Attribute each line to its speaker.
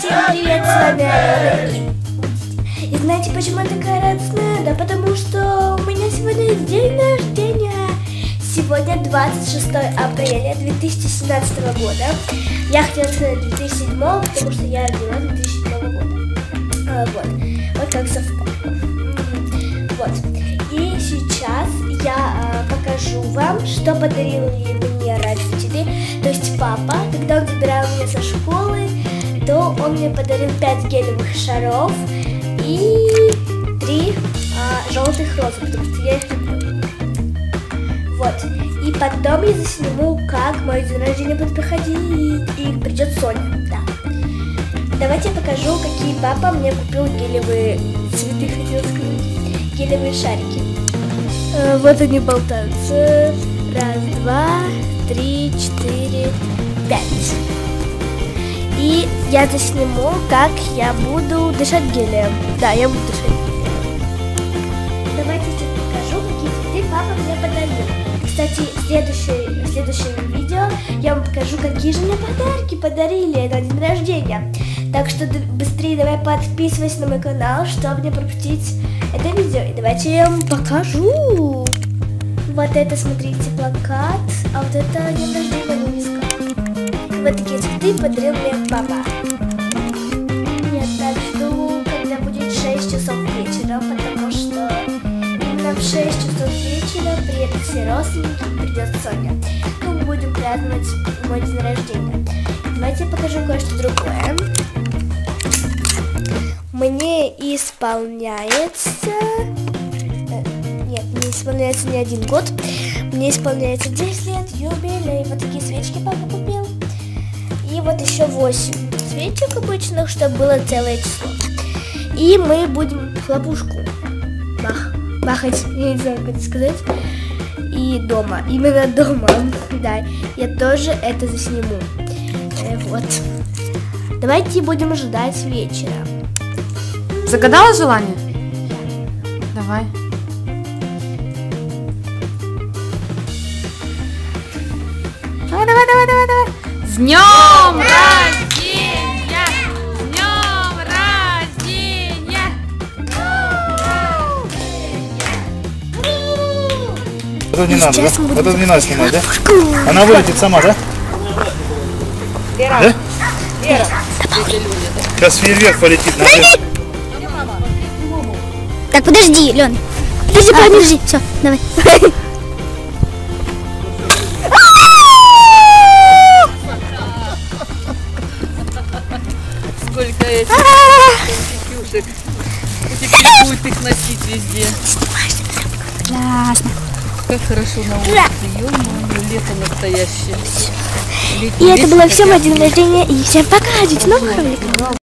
Speaker 1: Всем привет, с вами Алена. И знаете, почему я такая радостная? Да потому что у меня сегодня день рождения. Сегодня 26 апреля 2017 года. Я хотела сказать 2007, потому что я родилась 2007 года. Вот как совпало. Вот. И сейчас я покажу вам, что подарили мне родители. То есть папа, когда он забирал меня со школы, то он мне подарил 5 гелевых шаров и 3 желтых розы, потому что я их люблю. Вот. И потом я засниму, как мой день рождения будет проходить, и придет Соня. Да. Давайте я покажу, какие папа мне купил гелевые цветы, хотела сказать, гелевые шарики. Вот они болтаются. 1, 2, 3, 4, 5. И я засниму, как я буду дышать гелием. Да, я буду дышать гелием. Давайте сейчас покажу, какие цветы папа мне подарил. Кстати, в следующем видео я вам покажу, какие же мне подарки подарили на день рождения. Так что быстрее давай подписывайся на мой канал, чтобы не пропустить это видео. И давайте я вам покажу. Вот это, смотрите, плакат, а вот это день рождения вывеска. Вот такие цветы подарил мне папа. Я так жду, когда будет 6 часов вечера, потому что именно в 6 часов вечера приедут все родственники и придет Соня. Мы будем праздновать мой день рождения. Давайте я покажу кое-что другое. Мне исполняется... Нет, не исполняется не 1 год. Мне исполняется 10 лет, юбилей. Вот такие свечки папа купил. И вот еще 8 свечек обычных, чтобы было целое число. И мы будем хлопушку махать, я не знаю, как это сказать. И дома, именно дома. Да, я тоже это засниму. Вот. Давайте будем ждать вечера.
Speaker 2: Загадала желание? Давай. Давай. С днем рождения! С днем рождения!
Speaker 3: Это не надо, да? Это не надо снимать, да? Она вылетит сама, да? Да? Сейчас фейерверк полетит на свет.
Speaker 1: Так, подожди, Лен. Подожди. Все, давай.
Speaker 4: Сколько этих пюшек. Теперь будет их носить везде.
Speaker 1: Классно.
Speaker 4: Как хорошо на улице. Ё-моё, лето настоящее.
Speaker 1: И это было все мой день рождения. И всем пока. Ждите новых роликов.